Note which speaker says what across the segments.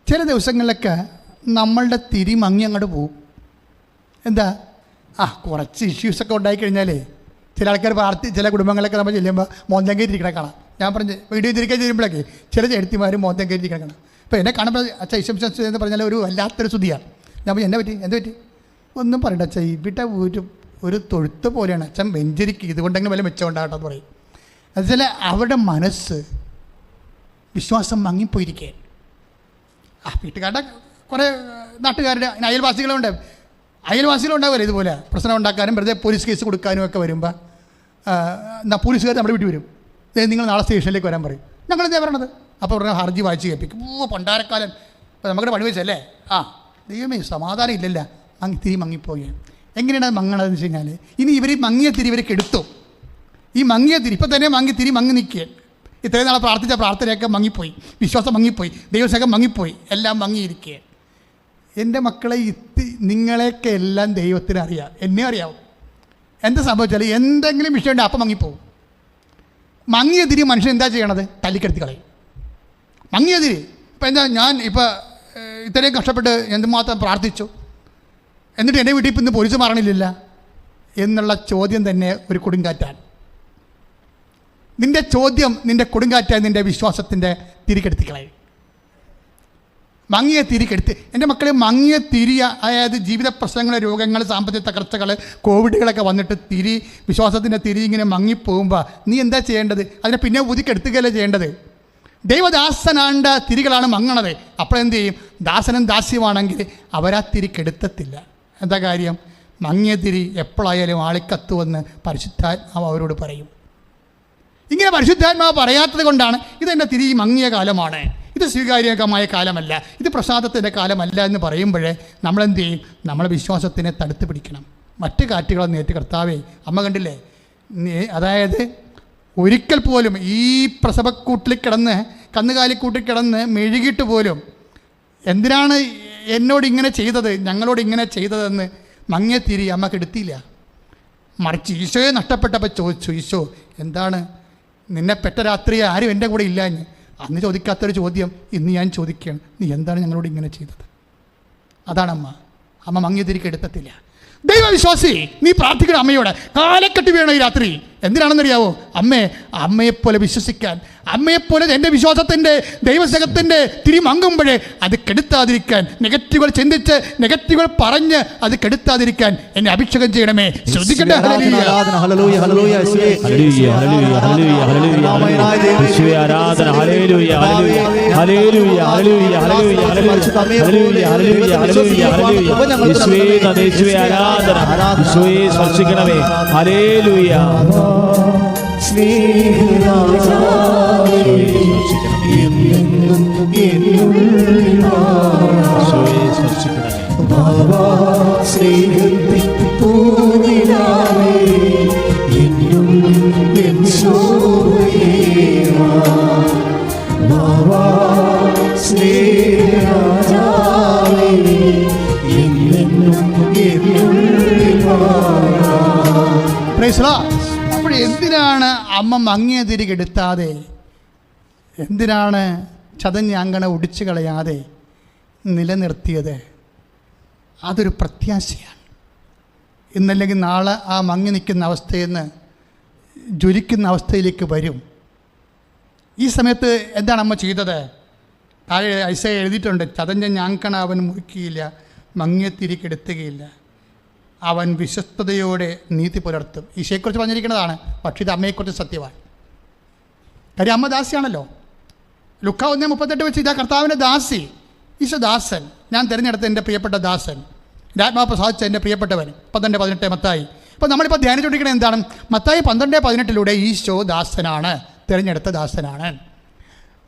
Speaker 1: ചില ദിവസങ്ങളിലൊക്കെ നമ്മളുടെ തിരി മങ്ങി അങ്ങോട്ട് പോകും. എന്താ കുറച്ച് ഇഷ്യൂസൊക്കെ ഉണ്ടായിക്കഴിഞ്ഞാൽ ചില ആൾക്കാർ ചില കുടുംബങ്ങളിലൊക്കെ നമ്മൾ ചെല്ലുമ്പോൾ മോന്തം കയറ്റിരിക്കണ കാണാം. ഞാൻ പറഞ്ഞ് വീഡിയോ തിരിക്കാൻ ചെല്ലുമ്പോഴൊക്കെ ചില ചെടുത്തിമാരും മോന്തം കയറ്റിരിക്കണ കാണാം. അപ്പോൾ എന്നെ കാണുമ്പോൾ അച്ഛാ ഇഷ്ടം എന്ന് പറഞ്ഞാൽ ഒരു വല്ലാത്തൊരു സ്തുതിയാണ്. ഞാൻ പറഞ്ഞു എന്ത് പറ്റി ഒന്നും പറയണ്ട അച്ഛാ, ഇവിടെ ഒരു തൊഴുത്ത് പോലെയാണ് അച്ഛൻ വെഞ്ചരിക്കുക, ഇതുകൊണ്ടെങ്കിലും വല്ല മെച്ചം ഉണ്ടാകട്ടെ എന്ന് പറയും. എന്നുവെച്ചാൽ അവരുടെ മനസ്സ് വിശ്വാസം മങ്ങിപ്പോയിരിക്കേ. വീട്ടുകാരുടെ കുറേ നാട്ടുകാരുടെ അയൽവാസികളുണ്ടാവില്ല ഇതുപോലെ പ്രശ്നം ഉണ്ടാക്കാനും വെറുതെ പോലീസ് കേസ് കൊടുക്കാനും ഒക്കെ വരുമ്പോൾ പോലീസുകാർ നമ്മുടെ വീട്ടിൽ വരും. നിങ്ങൾ നാളെ സ്റ്റേഷനിലേക്ക് വരാൻ പറയും. ഞങ്ങളെന്താ പറയണത്? അപ്പോൾ പറഞ്ഞാൽ ഹർജി വായിച്ച് കേൾപ്പിക്കും. പണ്ടാരക്കാലം ഇപ്പോൾ നമ്മുടെ പണി വെച്ചല്ലേ ദൈവമേ സമാധാനം ഇല്ലല്ല, തിരി മങ്ങിപ്പോവുകയാണ്. എങ്ങനെയാണ് അത് മങ്ങണതെന്ന് വെച്ച് കഴിഞ്ഞാൽ ഇനി മങ്ങിയ തിരി ഇവർക്ക് എടുത്തു. ഈ മങ്ങിയ തിരി ഇപ്പം തന്നെ തിരി മങ്ങി നിൽക്കുക. ഇത്രയും നാളെ പ്രാർത്ഥിച്ച പ്രാർത്ഥനയൊക്കെ മങ്ങിപ്പോയി, വിശ്വാസം മങ്ങിപ്പോയി, ദൈവസ്നേഹം മങ്ങിപ്പോയി, എല്ലാം മങ്ങിയിരിക്കുക. എൻ്റെ മക്കളെ നിങ്ങളെയൊക്കെ എല്ലാം ദൈവത്തിന് അറിയാം, എന്നെ അറിയാവും. എന്താ സംഭവിച്ചാൽ എന്തെങ്കിലും വിഷയമുണ്ട് അപ്പം മങ്ങിപ്പോവും. മങ്ങിയ തിരി മനുഷ്യൻ എന്താ ചെയ്യണത്? തല്ലിക്കെടുത്തി കളയും. മങ്ങിയ തിരി ഇപ്പം എന്താ, ഞാൻ ഇത്രയും കഷ്ടപ്പെട്ട് എന്തുമാത്രം പ്രാർത്ഥിച്ചു, എന്നിട്ട് എൻ്റെ വീട്ടിൽ ഇപ്പം ഇന്ന് പോലീസ് മാറണില്ല എന്നുള്ള ചോദ്യം തന്നെ ഒരു കൊടുങ്കാറ്റാണ്. നിൻ്റെ ചോദ്യം നിൻ്റെ കൊടുങ്കാറ്റായി നിൻ്റെ വിശ്വാസത്തിൻ്റെ തിരിക്കെടുത്തിക്കളയും. മങ്ങിയ തിരിക്കെടുത്ത് എൻ്റെ മക്കളെ മങ്ങിയ തിരി, അതായത് ജീവിത പ്രശ്നങ്ങൾ, രോഗങ്ങൾ, സാമ്പത്തിക തകർച്ചകൾ, കോവിഡുകളൊക്കെ വന്നിട്ട് വിശ്വാസത്തിൻ്റെ തിരി ഇങ്ങനെ മങ്ങിപ്പോകുമ്പോൾ നീ എന്താ ചെയ്യേണ്ടത്? അതിനെ പിന്നെ ഊതിക്കെടുത്തുകയല്ലേ ചെയ്യേണ്ടത്? ദൈവദാസനാണ്ട തിരികളാണ് മങ്ങണത്. അപ്പോഴെന്ത് ചെയ്യും? ദാസനും ദാസ്യമാണെങ്കിൽ അവരാ തിരിക്കെടുത്തത്തില്ല. എന്താ കാര്യം? മങ്ങിയ തിരി എപ്പോഴായാലും ആളിക്കത്തുവെന്ന് പരിശുദ്ധാത്മാവ് അവരോട് പറയും. ഇങ്ങനെ പരിശുദ്ധാത്മാവ് പറയാത്തത് കൊണ്ടാണ് ഇതെൻ്റെ തിരി മങ്ങിയ കാലമാണ്, ഇത് സ്വീകാര്യകമായ കാലമല്ല, ഇത് പ്രസാദത്തിൻ്റെ കാലമല്ല എന്ന് പറയുമ്പോഴേ നമ്മളെന്ത് ചെയ്യും? നമ്മളെ വിശ്വാസത്തിനെ തടുത്ത് പിടിക്കണം. മറ്റ് കാറ്റുകളെ നേരിട്ട് കർത്താവേ, അമ്മ കണ്ടില്ലേ, അതായത് ഒരിക്കൽ പോലും ഈ പ്രസവക്കൂട്ടിൽ കിടന്ന് കന്നുകാലിക്കൂട്ടിൽ കിടന്ന് മെഴുകിയിട്ട് പോലും എന്തിനാണ് എന്നോട് ഇങ്ങനെ ചെയ്തത്, ഞങ്ങളോട് ഇങ്ങനെ ചെയ്തതെന്ന് മങ്ങിയ തിരി അമ്മക്ക് എടുത്തില്ല. മറിച്ച് ഈശോയെ നഷ്ടപ്പെട്ടപ്പോൾ ചോദിച്ചു, ഈശോ എന്താണ് നിന്നെ പെറ്റ രാത്രി ആരും എൻ്റെ കൂടെ ഇല്ലാഞ്ഞ്? അന്ന് ചോദിക്കാത്തൊരു ചോദ്യം ഇന്ന് ഞാൻ ചോദിക്കുകയാണ്, നീ എന്താണ് ഞങ്ങളോട് ഇങ്ങനെ ചെയ്തത്? അതാണ് അമ്മ മങ്ങിയ തിരിക്ക് എടുത്തത്തില്ല. ദൈവവിശ്വാസി, നീ പ്രാർത്ഥിക്കണം അമ്മയോട്, കാലക്കെട്ടി വീണ ഈ രാത്രി. എന്തിനാണെന്നറിയാവോ? അമ്മയെപ്പോലെ വിശ്വസിക്കാൻ, അമ്മയെപ്പോലെ എൻ്റെ വിശ്വാസത്തിൻ്റെ ദൈവസ്നേഹത്തിൻ്റെ തിരി മങ്ങുമ്പോഴേ അത് കെടുത്താതിരിക്കാൻ, നെഗറ്റീവുകൾ ചിന്തിച്ച് നെഗറ്റീവുകൾ പറഞ്ഞ് അത് കെടുത്താതിരിക്കാൻ എന്നെ അഭിഷേകം ചെയ്യണമേ. ശ്രദ്ധിക്കട്ടെ.
Speaker 2: സ്പർശിക്കണമേ. ഹല്ലേലൂയ.
Speaker 1: അപ്പോൾ എന്തിനാണ് അമ്മ മങ്ങിയ തിരികെടുത്താതെ, എന്തിനാണ് ചതഞ്ഞാങ്കണ ഒടിച്ചു കളയാതെ നിലനിർത്തിയത്? അതൊരു പ്രത്യാശയാണ്. ഇന്നല്ലെങ്കിൽ നാളെ ആ മങ്ങി നിൽക്കുന്ന അവസ്ഥയിൽ നിന്ന് ജ്വലിക്കുന്ന അവസ്ഥയിലേക്ക് വരും. ഈ സമയത്ത് എന്താണ് അമ്മ ചെയ്തത്? താഴെ ഐസയ എഴുതിയിട്ടുണ്ട്, ചതഞ്ഞ ഞാങ്കണ അവൻ മുറിക്കുകയില്ല, മങ്ങിയ തിരികെടുത്തുകയില്ല, അവൻ വിശ്വസ്തയോടെ നീതി പുലർത്തും. ഈശോയെക്കുറിച്ച് പറഞ്ഞിരിക്കുന്നതാണ്, പക്ഷേ ഇത് അമ്മയെക്കുറിച്ച് സത്യമാണ്. കാര്യം അമ്മ ദാസിയാണല്ലോ. ലുക്ക 1:38 വെച്ച് ഇതാ കർത്താവിൻ്റെ ദാസി, ഈശോ ദാസൻ, ഞാൻ തിരഞ്ഞെടുത്ത എൻ്റെ പ്രിയപ്പെട്ട ദാസൻ, ആത്മാവ് പ്രസാദിച്ച എൻ്റെ പ്രിയപ്പെട്ടവൻ. 12:18 മത്തായി. അപ്പോൾ നമ്മളിപ്പോൾ ധ്യാനിച്ചുകൊണ്ടിരിക്കുന്നത് എന്താണ്? മത്തായി 12:18 ഈശോ ദാസനാണ്, തിരഞ്ഞെടുത്ത ദാസനാണ്.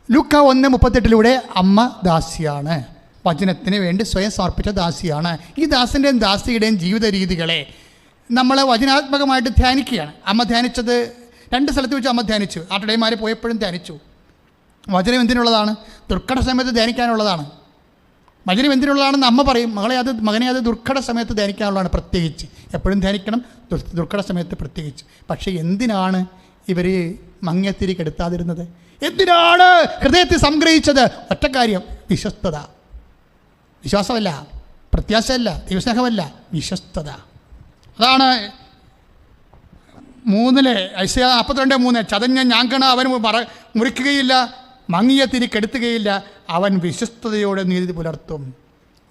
Speaker 1: ലുക്ക 1:38 അമ്മ ദാസിയാണ്, വചനത്തിന് വേണ്ടി സ്വയം സമർപ്പിച്ച ദാസിയാണ്. ഈ ദാസൻ്റെയും ദാസിയുടെയും ജീവിത രീതികളെ നമ്മൾ വചനാത്മകമായിട്ട് ധ്യാനിക്കുകയാണ്. അമ്മ ധ്യാനിച്ചത് 2 സ്ഥലത്ത് വെച്ച് അമ്മ ധ്യാനിച്ചു. ആട്ടിടയന്മാർ പോയപ്പോഴും ധ്യാനിച്ചു. വചനം എന്തിനുള്ളതാണ്? ദുർഘട സമയത്ത് ധ്യാനിക്കാനുള്ളതാണ്. വചനം എന്തിനുള്ളതാണെന്ന് അമ്മ പറയും, മകനെ അത് ദുർഘട സമയത്ത് ധ്യാനിക്കാനുള്ളതാണ്. പ്രത്യേകിച്ച് എപ്പോഴും ധ്യാനിക്കണം, ദുർഘട സമയത്ത് പ്രത്യേകിച്ച്. പക്ഷേ എന്തിനാണ് ഇവർ മങ്ങിയത്തിരി കെടുത്താതിരുന്നത്? എന്തിനാണ് ഹൃദയത്തിൽ സംഗ്രഹിച്ചത്? ഒറ്റ കാര്യം, വിശ്വസ്തത. വിശ്വാസമല്ല, പ്രത്യാശയല്ല, ദൈവസ്നേഹമല്ല, വിശ്വസ്തത. അതാണ് 3 ഐസയ 42:3 ചതഞ്ഞ ഞാങ്കണ അവൻ മുറിക്കുകയില്ല, മങ്ങിയ തിരി കെടുത്തുകയില്ല, അവൻ വിശ്വസ്തയോടെ നീതി പുലർത്തും.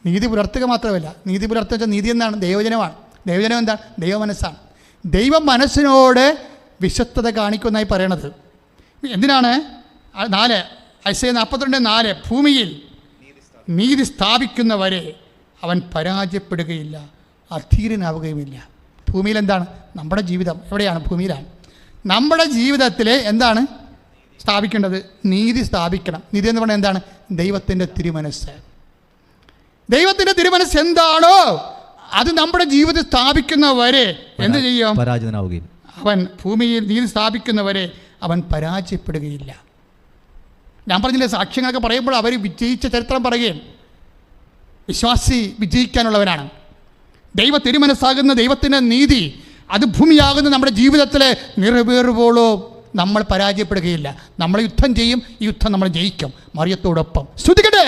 Speaker 1: നീതി പുലർത്തുക മാത്രമല്ല, നീതി പുലർത്തുക വെച്ചാൽ നീതി എന്താണ്? ദൈവജനമാണ്. ദൈവജനം എന്താണ്? ദൈവ മനസ്സാണ്. ദൈവ മനസ്സിനോട് വിശ്വസ്തത കാണിക്കുമെന്നായി പറയണത്. എന്തിനാണ്? 4 ഐസയ 42:4 ഭൂമിയിൽ നീതി സ്ഥാപിക്കുന്നവരെ അവൻ പരാജയപ്പെടുകയില്ല, അധീരനാവുകയുമില്ല. ഭൂമിയിൽ എന്താണ്? നമ്മുടെ ജീവിതം എവിടെയാണ്? ഭൂമിയിലാണ്. നമ്മുടെ ജീവിതത്തിൽ എന്താണ് സ്ഥാപിക്കേണ്ടത്? നീതി സ്ഥാപിക്കണം. നീതി എന്ന് പറഞ്ഞാൽ എന്താണ്? ദൈവത്തിൻ്റെ തിരുമനസ്സ്. ദൈവത്തിൻ്റെ തിരുമനസ്സ് എന്താണോ അത് നമ്മുടെ ജീവിതം സ്ഥാപിക്കുന്നവരെ എന്ത് ചെയ്യും?
Speaker 3: പരാജിതനാവുകയും.
Speaker 1: അവൻ ഭൂമിയിൽ നീതി സ്ഥാപിക്കുന്നവരെ അവൻ പരാജയപ്പെടുകയില്ല. ഞാൻ പറഞ്ഞില്ലേ, സാക്ഷ്യങ്ങളൊക്കെ പറയുമ്പോൾ അവർ വിജയിച്ച ചരിത്രം പറയുകയും. വിശ്വാസി വിജയിക്കാനുള്ളവനാണ്. ദൈവ തിരുമനസ്സാകുന്ന ദൈവത്തിൻ്റെ നീതി അത് ഭൂമിയാകുന്ന നമ്മുടെ ജീവിതത്തിൽ നിറവേറുമ്പോഴോ നമ്മൾ പരാജയപ്പെടുകയില്ല. നമ്മൾ യുദ്ധം ചെയ്യും, ഈ യുദ്ധം നമ്മൾ ജയിക്കും മറിയത്തോടൊപ്പം. സ്തുതിക്കട്ടെ.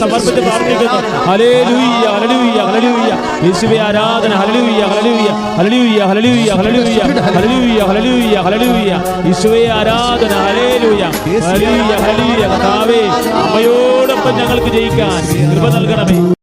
Speaker 2: സമർപ്പിച്ച് പ്രാർത്ഥിക്കുന്നു. Hallelujah, hallelujah, hallelujah. യേശുവേ ആരാധന. Hallelujah, hallelujah, hallelujah, hallelujah, hallelujah, hallelujah, hallelujah, hallelujah. യേശുവേ ആരാധന. Hallelujah, hallelujah, hallelujah. കർത്താവേ, അമ്മയോടൊപ്പം ഞങ്ങൾക്ക് ജയിക്കാൻ കൃപ നൽകണമേ.